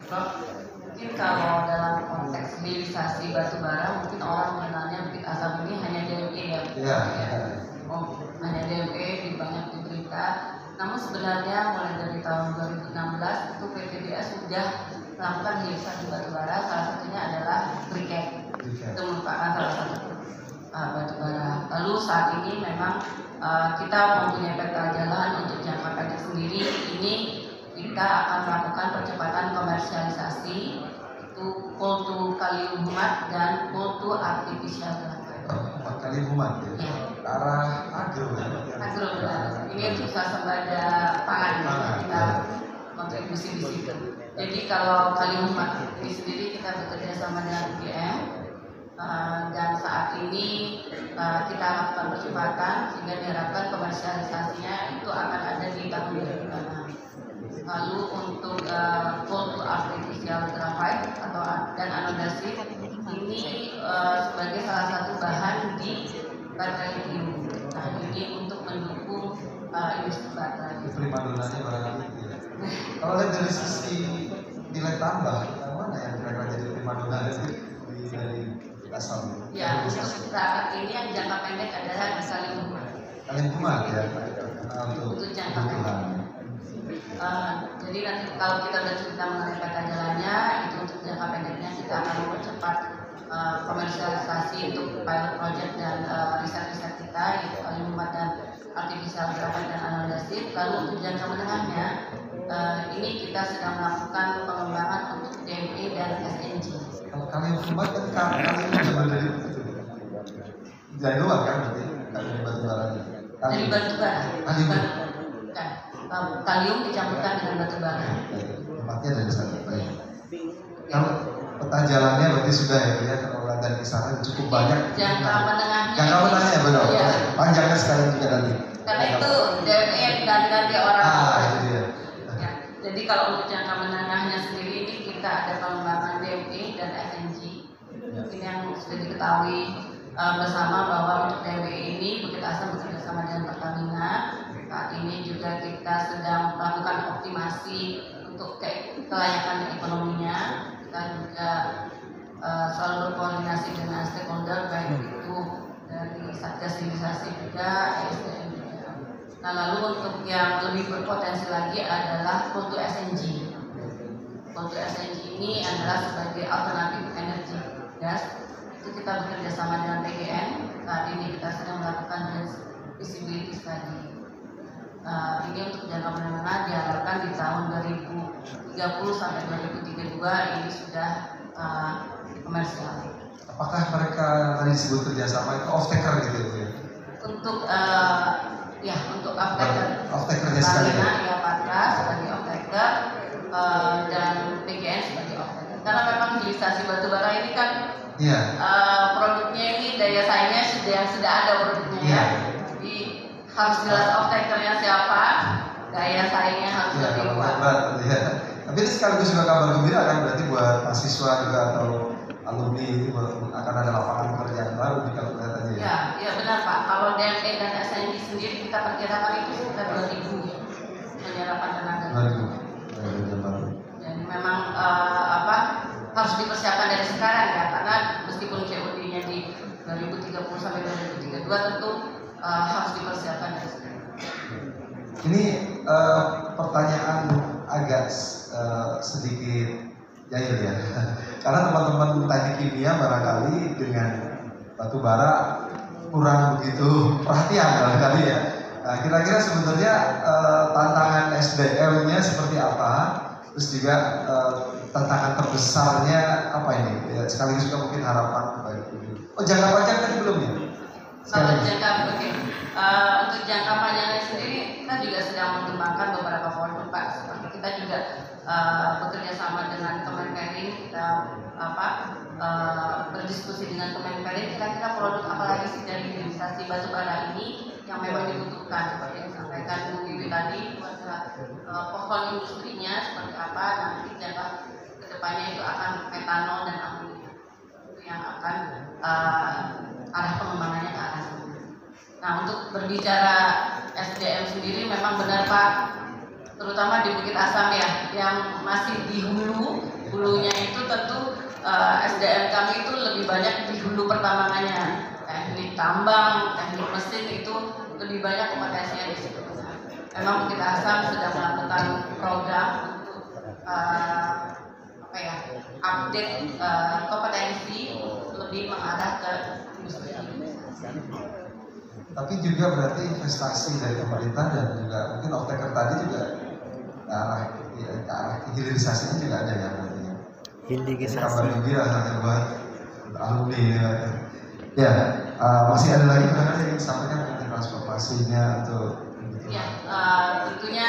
Prof, mungkin kalau dalam konteks hilirisasi batu bara, mungkin orang mengenalnya Bukit Asam ini hanya DME ya. Iya. Oh, hanya DME di banyak di berita. Namun sebenarnya mulai dari tahun 2016 itu PTBA sudah melakukan hilirisasi batu bara. Salah satunya adalah briket. Itu merupakan salah satu batu bara. Lalu saat ini memang kita mempunyai peta jalan untuk jangka pendek sendiri. Ini kita akan melakukan percepatan komersialisasi itu coal to kalium humat dan coal to artificial graphite. Kalium humat ya? Ya. Arah agro ya? Agro benar. Ini untuk swasembada pangan kita kontribusi di situ. Jadi kalau kalium humat ini sendiri kita bekerja sama dengan UGM dan saat ini kita lakukan percepatan sehingga diharapkan komersialisasinya itu akan ada di tahun 2026. Lalu untuk coal to artificial graphite atau dan anodasit ini sebagai salah satu bahan di baterai lithium. Nah ini untuk mendukung industri baterai. Prima donanya barangkali ya. Kalau lihat dari sisi nilai tambah, yang mana yang kira-kira jadi prima dona dari asal? Ya untuk saat ini yang jangka pendek adalah di kalium humat. Kalium humat ya, untuk jangka pendek. Jadi nanti kalau kita sudah cerita mengenai peta jalannya, itu untuk jangka pendeknya kita akan mempercepat komersialisasi untuk pilot project dan riset-riset kita, yaitu kalium humat dan artificial graphite dan anodasit. Lalu untuk jangka menengahnya, ini kita sedang melakukan pengembangan untuk DME dan SNG. Kalau kalium humat kan kalium diambil dari luar kan berarti kalium batu bara. Dari batu bara. Kalium dicampurkan dengan batu bara. Tempatnya dari sana. Kalau peta jalannya berarti sudah ya, kalau dan kisaran cukup banyak. Jangka menengahnya. Jangka menengahnya benar. Ya. Panjangnya sekalian juga nanti. Karena itu DME yang ganti orang. Itu dia. Ya. Jadi kalau untuk jangka menengahnya sendiri ini kita ada pengembangan DME dan SNG. Ini yang sudah diketahui bersama bahwa untuk DME ini Bukit Asam bekerja sama dengan Pertamina. Saat ini juga kita sedang melakukan optimasi untuk kelayakan ekonominya. Kita juga selalu berkoordinasi dengan stakeholder baik itu dari Satgas Hilirisasi juga, ESDM juga. Nah lalu untuk yang lebih berpotensi lagi adalah coal to SNG. Coal to SNG ini adalah sebagai alternatif energi gas. Itu kita bekerja sama dengan PGN. Saat ini kita sedang melakukan feasibility study. Ini untuk jangka menengah diharapkan di tahun 2030 sampai 2032 ini sudah komersial. Apakah mereka tadi disebut kerjasama itu off taker gitu ya? Untuk untuk off taker. Off takernya sekali. Ya Patra sebagai off taker dan PGN sebagai off taker. Karena memang hilirisasi batu bara ini kan produknya ini daya saingnya sudah ada produknya ya. Jadi harus jelas off takernya siapa, daya saingnya harus lebih kuat. Ya. Tapi ini sekaligus juga kabar gembira kan berarti buat mahasiswa juga atau alumni ini akan ada lapangan pekerjaan baru di kalau kelihatannya ya. Ya benar Pak. Kalau DME dan SNG sendiri kita perkirakan itu sekitar 2.000 ya penyerapan tenaga. 2.000. Dan memang harus dipersiapkan dari sekarang ya karena meskipun COD-nya di 2030 sampai 2032 tentu harus dipersiapkan dari sekarang. Ini pertanyaan agak sedikit jahil ya, karena teman-teman teknik kimia barangkali dengan batu bara kurang begitu perhatian barangkali ya. Nah, kira-kira sebenarnya tantangan SDM-nya seperti apa? Terus juga tantangan terbesarnya apa ini? Ya, sekaligus juga mungkin harapan bagi jangka panjang tadi belum ya? Kalau untuk jangka panjangnya sendiri kita juga sedang mengembangkan beberapa produk Pak. Kita juga bekerja sama dengan Kemenperin, kita berdiskusi dengan Kemenperin kira-kira produk apa lagi sih dari hilirisasi batu bara ini yang memang dibutuhkan seperti yang disampaikan Bu Wiwi tadi, pohon industrinya seperti apa, nanti jangka kedepannya itu akan metanol dan amonia itu yang akan arah pengembangannya ke arah sana. Nah untuk berbicara SDM sendiri memang benar Pak, terutama di Bukit Asam ya, yang masih di hulu banyak di hulu pertambangannya, teknik tambang, teknik mesin itu lebih banyak kompetensinya di situ. Memang Bukit Asam sedang melakukan program untuk update kompetensi lebih mengarah ke industri. Tapi juga berarti investasi dari pemerintah dan juga mungkin off-taker tadi juga ke arah hilirisasinya juga ada ya berarti. Kabar gembira sangat buat alumni ya. Masih ada lagi yang ingin disampaikan mengenai transformasinya untuk ya, tentunya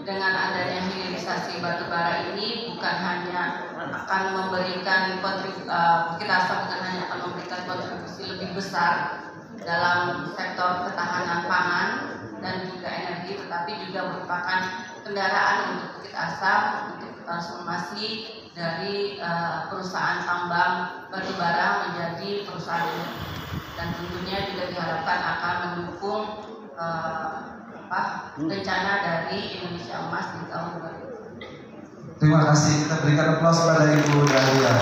dengan adanya hilirisasi batubara ini bukan hanya akan memberikan Bukit Asam bukan hanya akan memberikan kontribusi lebih besar dalam sektor ketahanan pangan dan juga energi, tetapi juga merupakan kendaraan untuk Bukit Asam untuk transformasi dari perusahaan tambang batubara menjadi perusahaan energi, dan tentunya juga diharapkan akan mendukung rencana dari Indonesia Emas di tahun 2020. Terima kasih, kita berikan aplaus pada Ibu Dahlia.